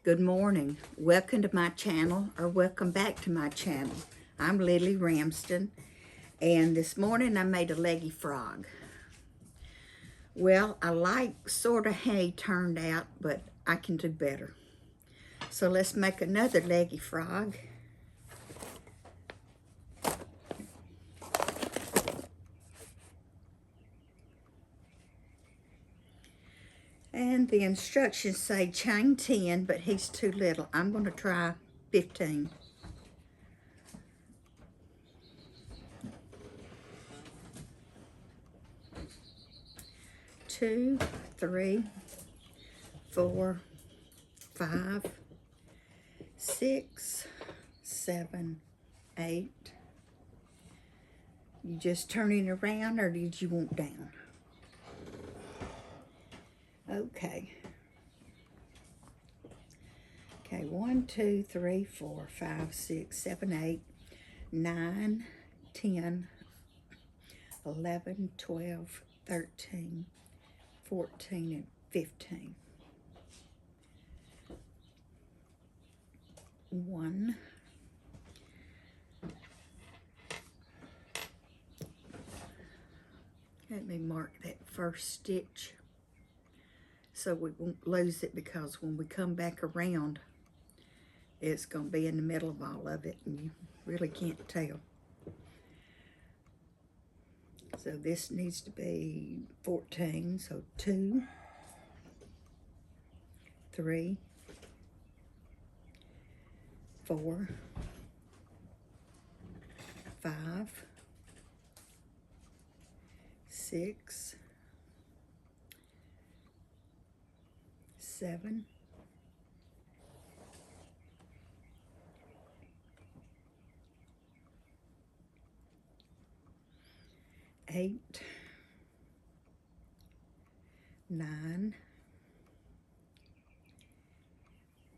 Good morning. Welcome to my channel, or welcome back to my channel. I'm Lily Ramsden, and this morning I made a leggy frog. Well, I like sort of how he turned out, but I can do better. So let's make another leggy frog. And the instructions say chain 10, but he's too little. I'm going to try 15. 2, 3, 4, 5, 6, 7, 8. You just turning around, or did you want down? Okay. Okay, 1, 2, 3, 4, 5, 6, 7, 8, 9, 10, 11, 12, 13, 14, and 15. 1, let me mark that first stitch so we won't lose it, because when we come back around, it's going to be in the middle of all of it, and you really can't tell. So this needs to be 14, so 2, 3, 4, 5, 6, 7, 8, 9,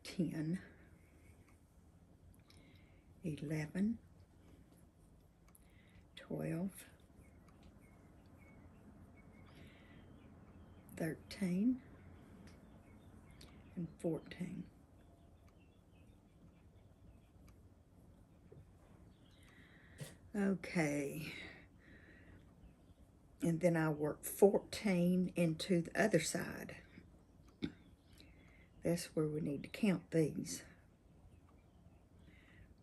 10, 11, 12, 13, and 14. Okay. And then I'll work 14 into the other side. That's where we need to count these.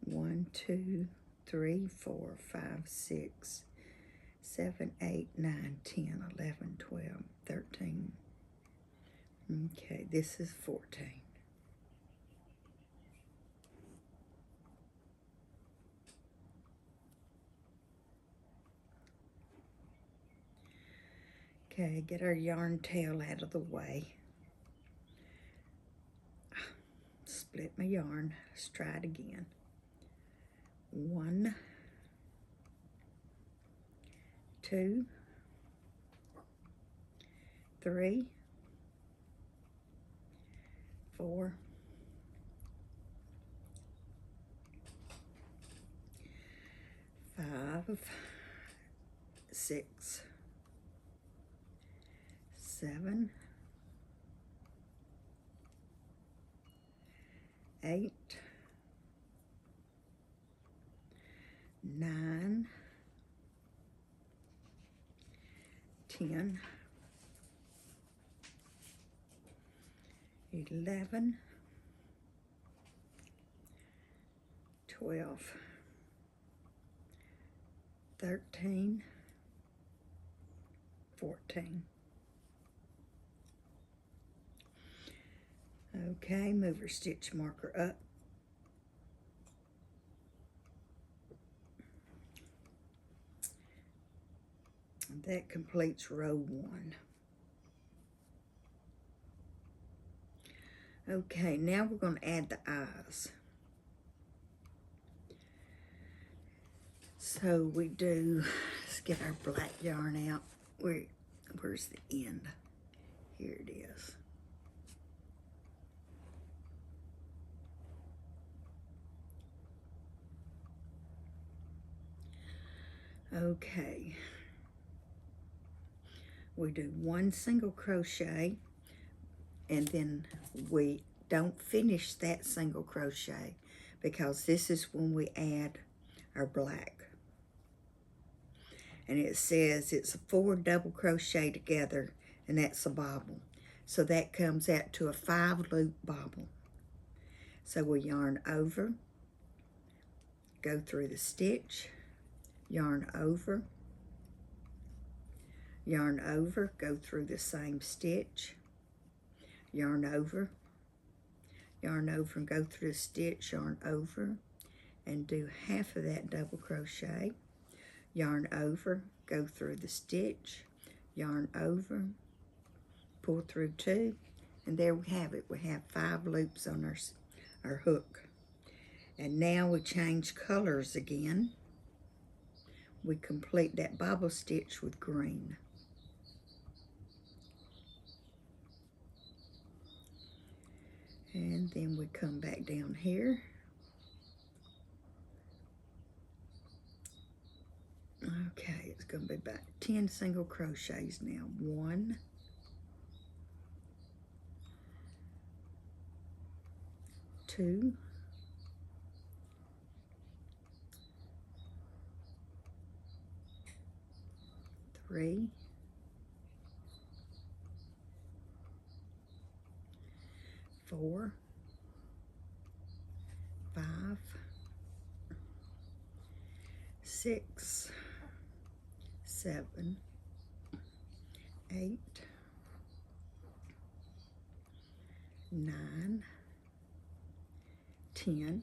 1, 2, 3, 4, 5, 6, 7, 8, 9, 10, 11, 12, 13. Okay, this is 14. Okay, get our yarn tail out of the way. Split my yarn. Let's try it again. 1, 2, 3, 4, 5, 6, 7, 8, 9, 10, 11, 12, 13, 14. Okay, move our stitch marker up. That completes row 1. Okay, now we're going to add the eyes. So we do, let's get our black yarn out. Where's the end? Here it is. Okay. We do 1 single crochet, and then we don't finish that single crochet, because this is when we add our black. And it says it's 4 double crochet together, and that's a bobble. So that comes out to a 5-loop bobble. So we yarn over, go through the stitch, yarn over, go through the same stitch, yarn over and go through the stitch, yarn over, and do half of that double crochet, yarn over, go through the stitch, yarn over, pull through 2, and there we have it. We have 5 loops on our hook. And now we change colors again. We complete that bobble stitch with green. And then we come back down here. Okay, it's going to be about 10 single crochets now. 1, 2, 3, 4, 5, 6, 7, 8, 9, 10.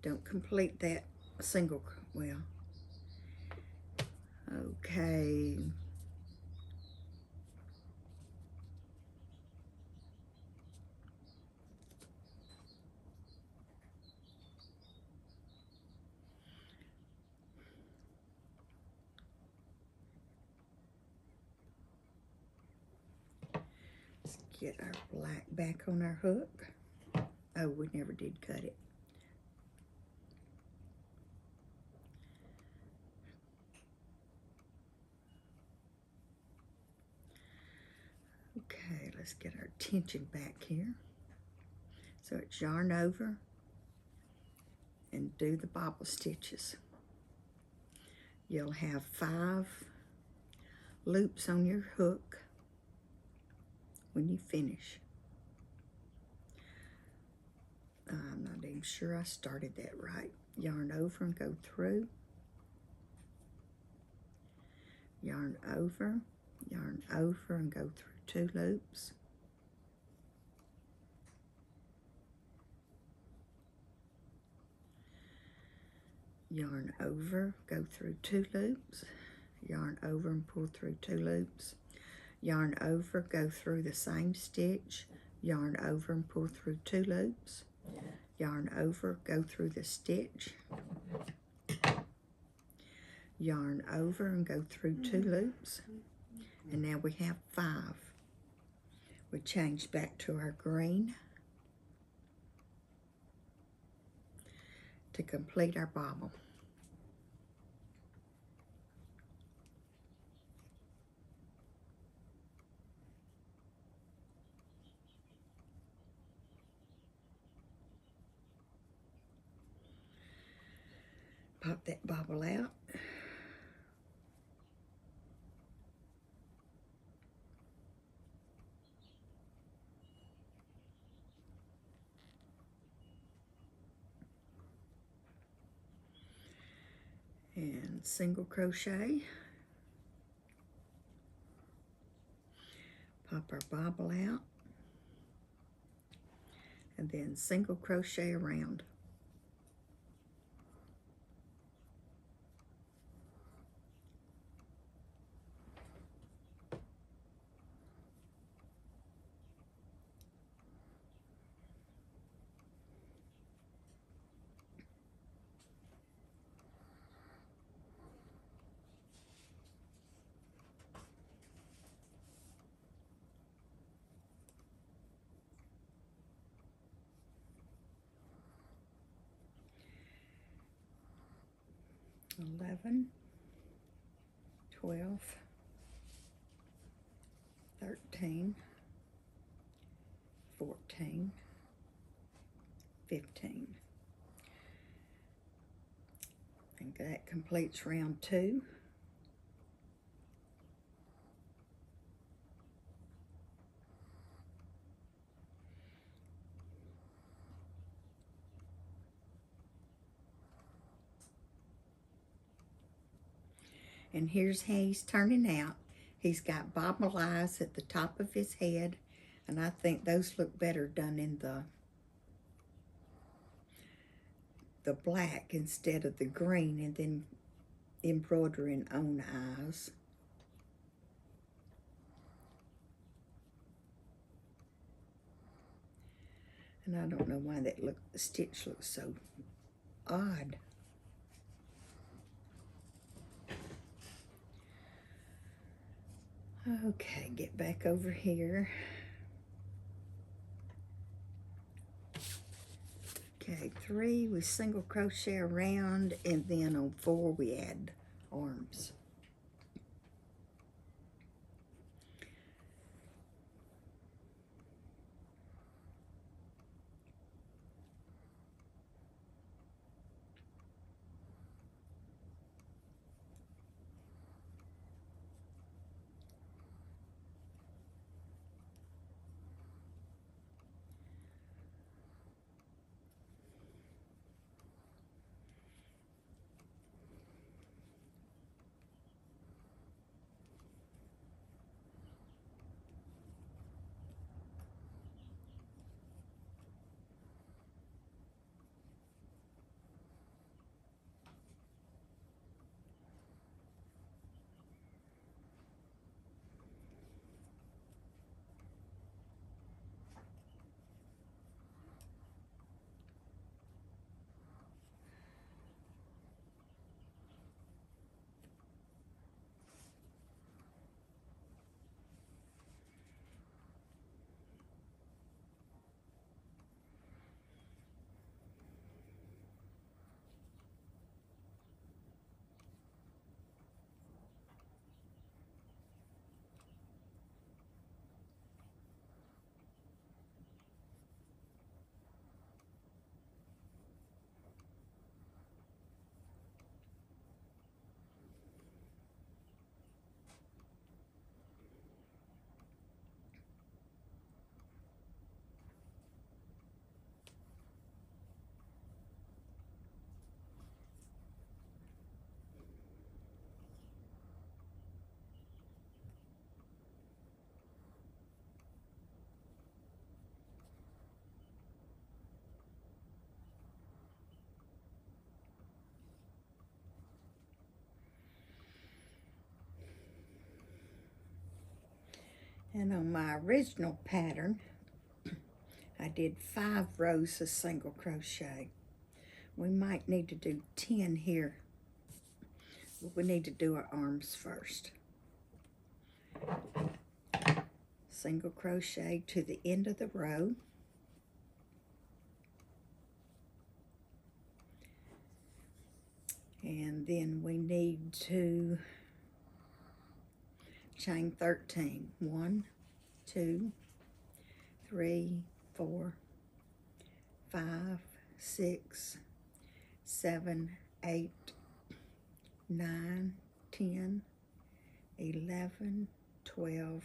Don't complete that single, well, okay. Let's get our black back on our hook. Oh, we never did cut it. Okay, let's get our tension back here. So it's yarn over and do the bobble stitches. You'll have 5 loops on your hook when you finish. I'm not even sure I started that right. Yarn over and go through. Yarn over and go through 2 loops. Yarn over, go through 2 loops. Yarn over and pull through 2 loops. Yarn over, go through the same stitch. Yarn over and pull through 2 loops. Yarn over, go through the stitch. Yarn over and go through 2 loops. And now we have 5. We change back to our green to complete our bobble. Pop that bobble out. And single crochet. Pop our bobble out. And then single crochet around. $11, $12, $13, 14, 15. And that completes round 2. And here's how he's turning out. He's got bobble eyes at the top of his head, and I think those look better done in the black instead of the green, and then embroidering on eyes. And I don't know why the stitch looks so odd. Okay, get back over here. Okay, 3 we single crochet around, and then on 4 we add arms. And on my original pattern, I did 5 rows of single crochet. We might need to do 10 here, but we need to do our arms first. Single crochet to the end of the row. And then we need to chain 13. 1, 2, 3, 4, 5, 6, 7, 8, 9, 10, 11, 12,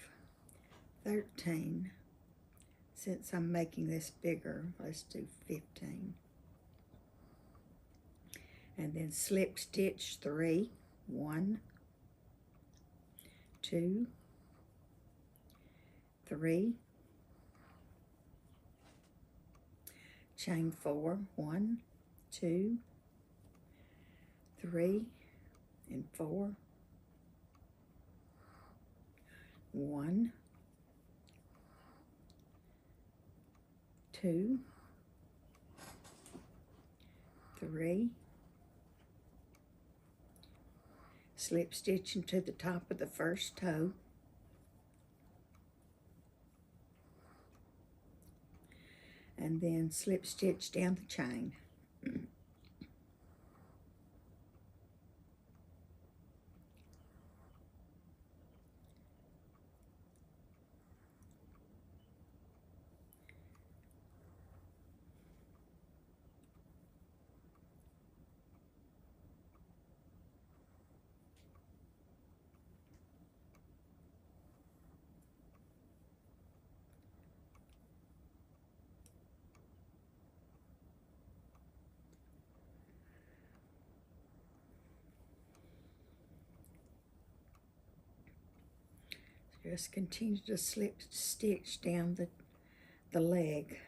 13. Since I'm making this bigger, let's do 15. And then slip stitch 3. 1, 2, 3, chain 4. 1, 2, 3, and 4. 1, 2, 3, slip stitch into the top of the first toe, and then slip stitch down the chain. Just continue to slip stitch down the leg.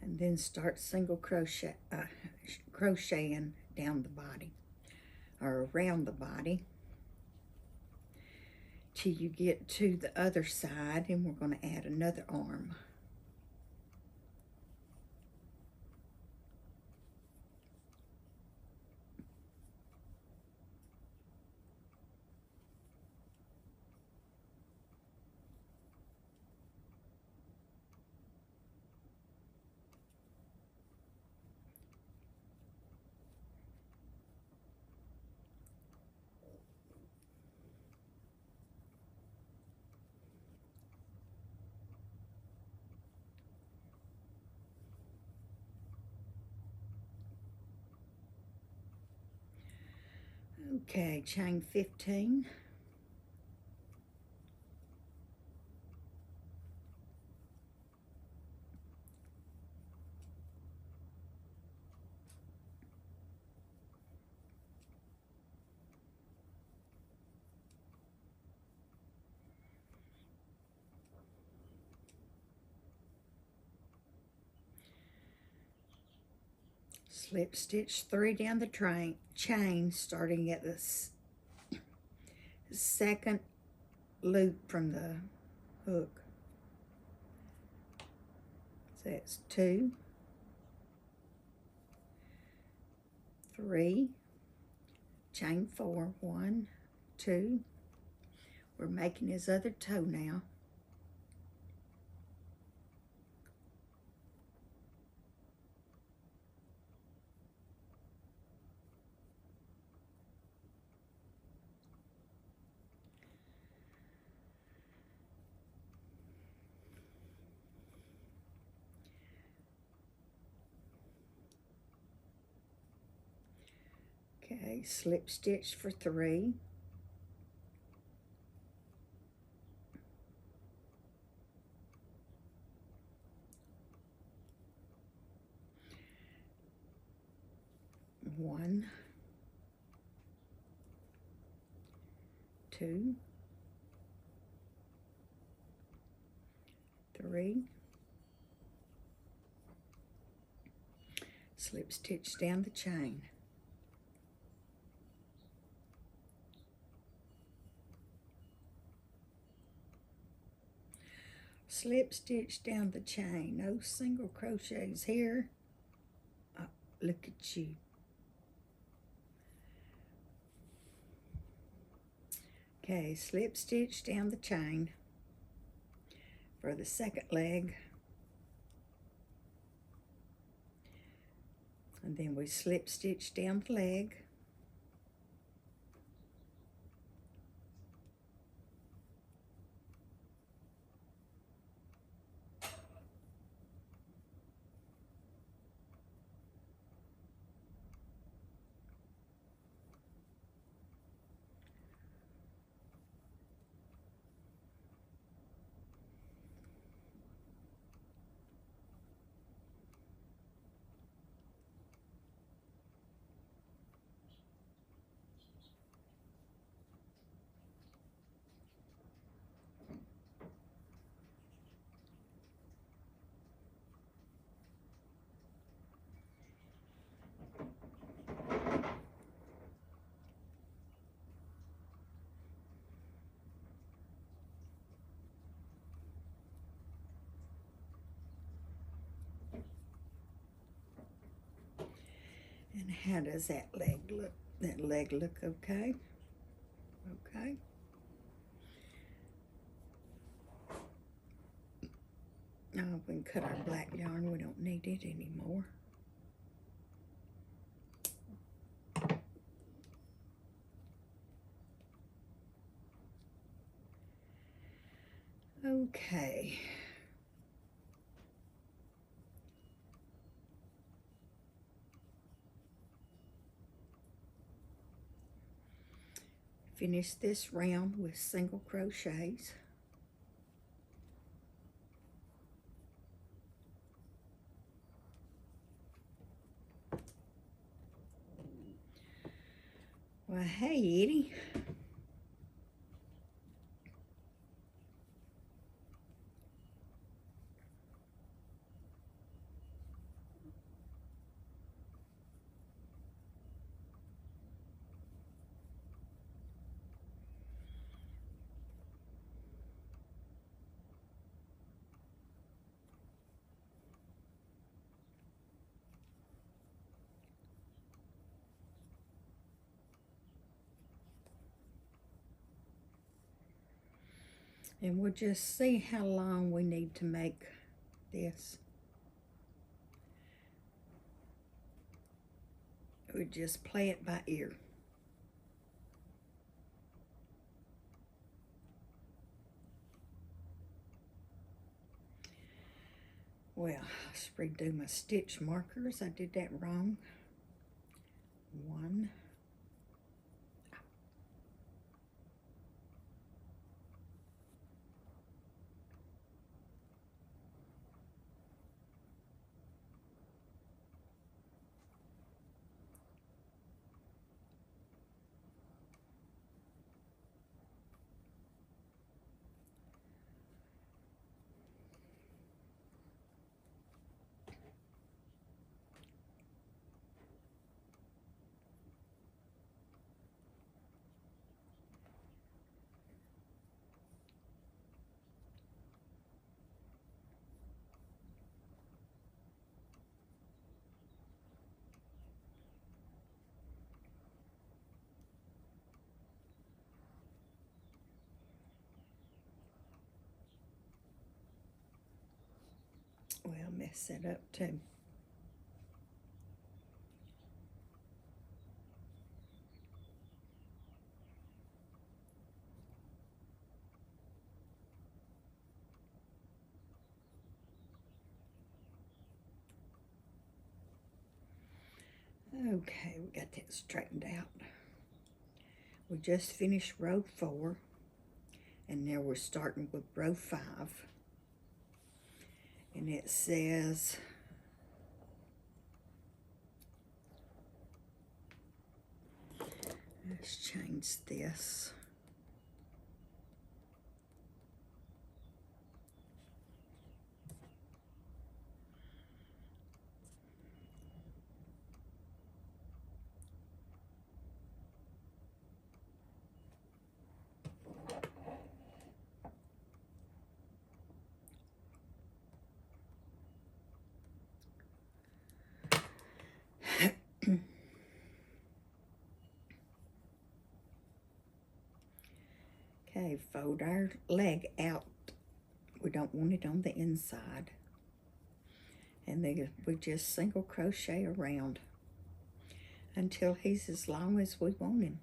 And then start single crocheting down the body or around the body till you get to the other side, and we're going to add another arm. Okay, chain 15. Slip stitch 3 down the chain, starting at the second loop from the hook. So it's 2, 3, chain 4, 1, 2. We're making his other toe now. Okay, slip stitch for 3. One, 2, 3. Slip stitch down the chain. Slip stitch down the chain. No single crochets here. Oh, look at you. Okay, slip stitch down the chain for the second leg. And then we slip stitch down the leg. And how does that leg look? That leg look okay? Okay. Now we can cut our black yarn. We don't need it anymore. Okay. Finish this round with single crochets. Well, hey, Edie. And we'll just see how long we need to make this. We just play it by ear. Well, let's redo my stitch markers. I did that wrong. 1. Well, mess that up too. Okay, we got that straightened out. We just finished row 4, and now we're starting with row 5. And it says, let's change this. Okay, fold our leg out. We don't want it on the inside. And then we just single crochet around until he's as long as we want him.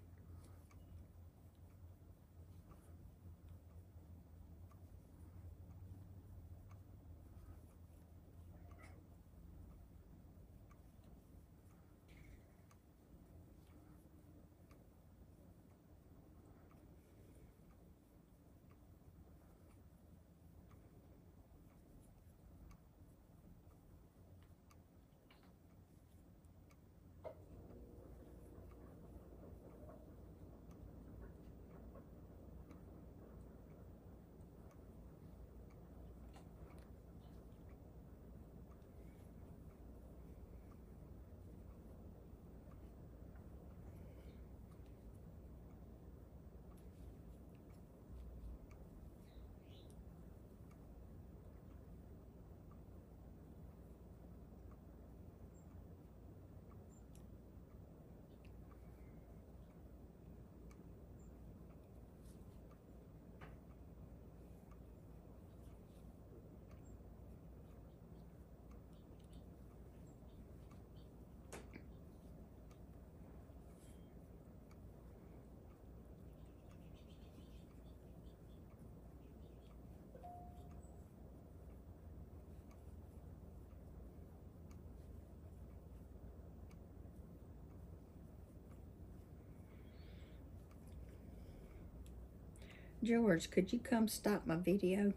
George, could you come stop my video?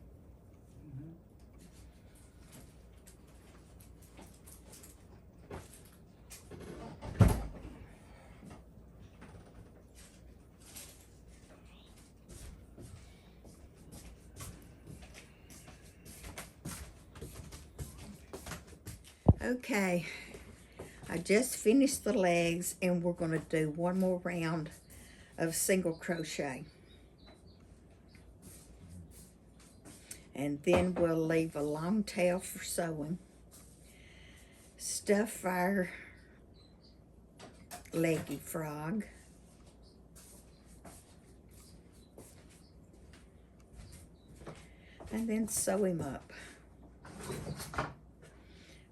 Okay, I just finished the legs and we're going to do one more round of single crochet. And then we'll leave a long tail for sewing. Stuff our leggy frog. And then sew him up.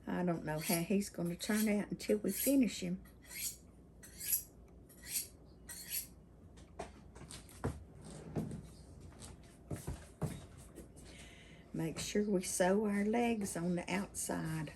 I don't know how he's going to turn out until we finish him. Make sure we sew our legs on the outside.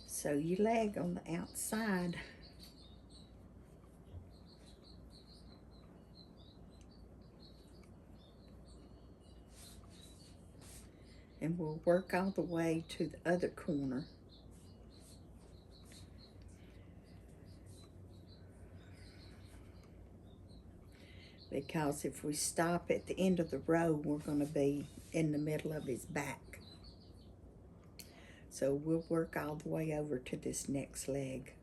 Sew your leg on the outside. And we'll work all the way to the other corner. Because if we stop at the end of the row, we're going to be in the middle of his back. So we'll work all the way over to this next leg.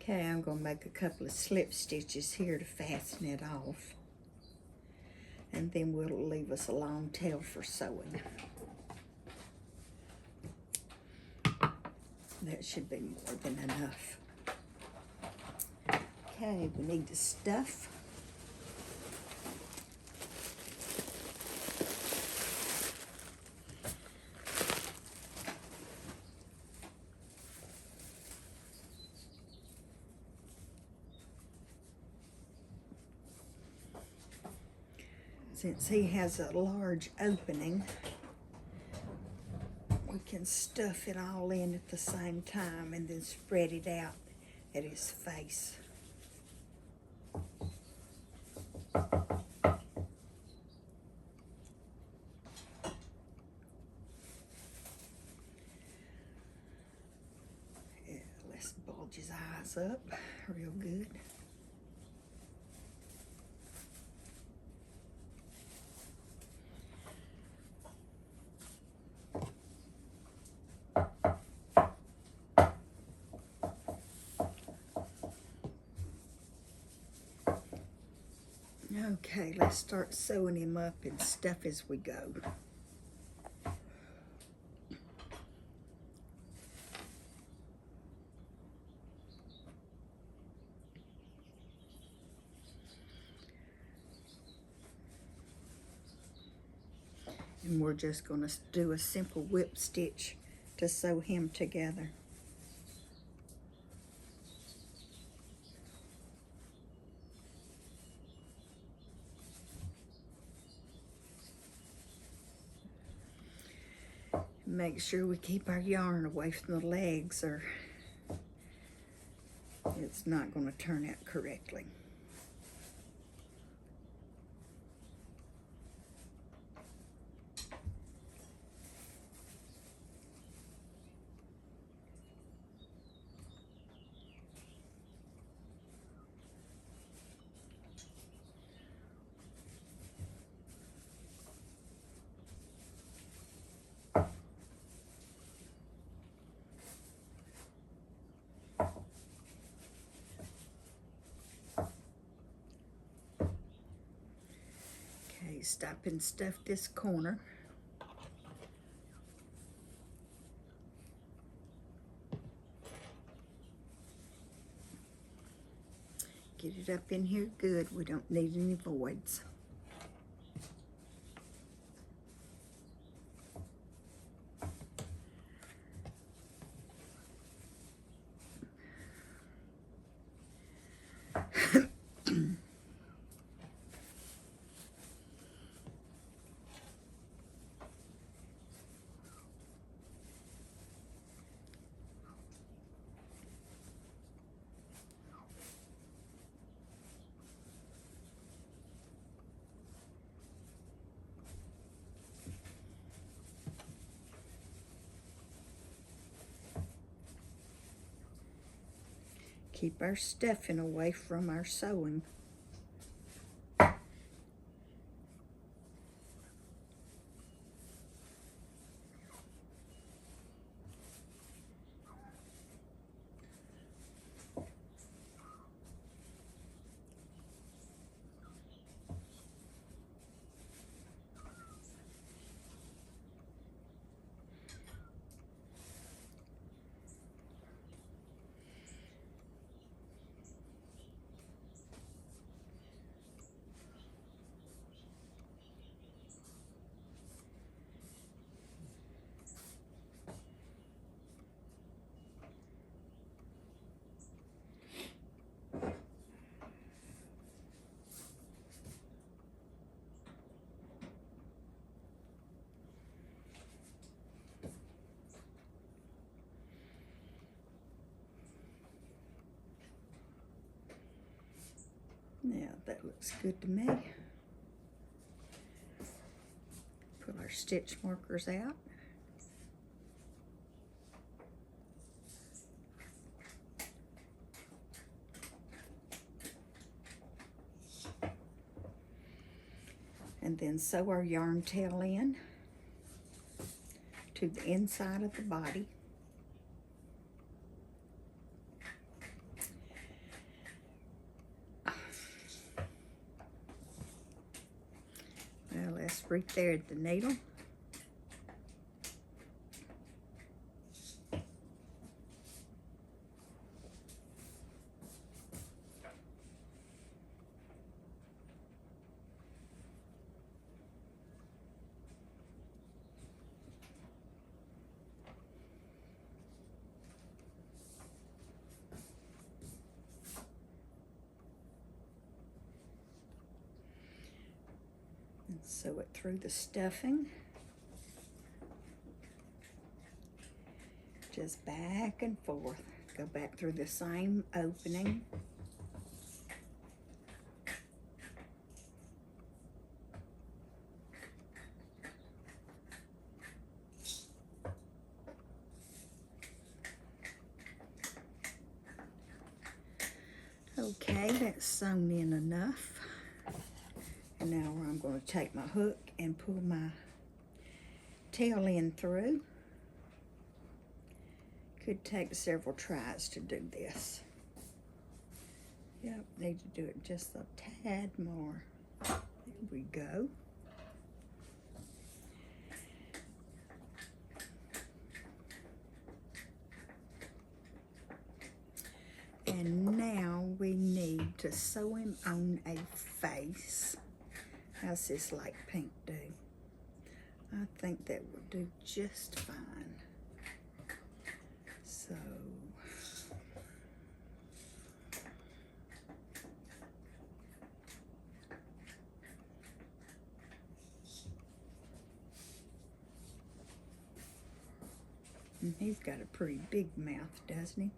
Okay, I'm going to make a couple of slip stitches here to fasten it off. And then we'll leave us a long tail for sewing. That should be more than enough. Okay, we need to stuff. Since he has a large opening, we can stuff it all in at the same time and then spread it out at his face. Yeah, let's bulge his eyes up real good. Okay, let's start sewing him up and stuff as we go. And we're just going to do a simple whip stitch to sew him together. Make sure we keep our yarn away from the legs or it's not going to turn out correctly. Okay, stop and stuff this corner. Get it up in here good. We don't need any voids. Keep our stuffing away from our sewing. Now that looks good to me. Pull our stitch markers out. And then sew our yarn tail in to the inside of the body. Well, let's right there at the needle. And sew it through the stuffing. Just back and forth. Go back through the same opening. Okay, that's sewn in enough. And now I'm going to take my hook and pull my tail in through. Could take several tries to do this. Yep, need to do it just a tad more. There we go. And now we need to sew him on a face. How's this light pink do? I think that will do just fine. So, and he's got a pretty big mouth, doesn't he?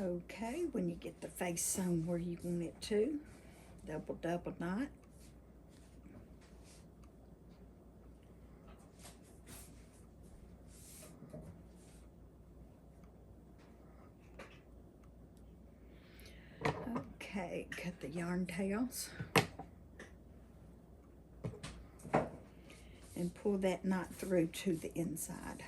Okay, when you get the face sewn where you want it to, double knot. Okay, cut the yarn tails and pull that knot through to the inside.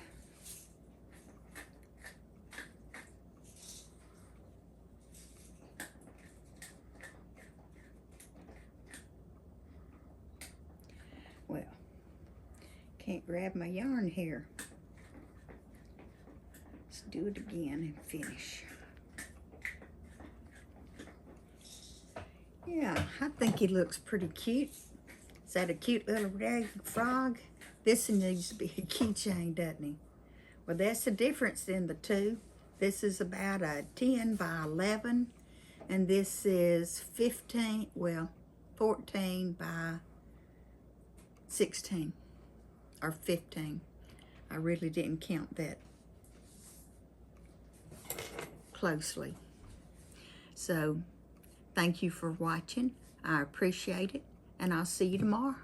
Well, can't grab my yarn here. Let's do it again and finish. Yeah, I think he looks pretty cute. Is that a cute little rag frog? This needs to be a keychain, doesn't he? Well, that's the difference in the two. This is about a 10 by 11, and this is 15, well, 14 by 16, or 15. I really didn't count that closely. So, thank you for watching. I appreciate it, and I'll see you tomorrow.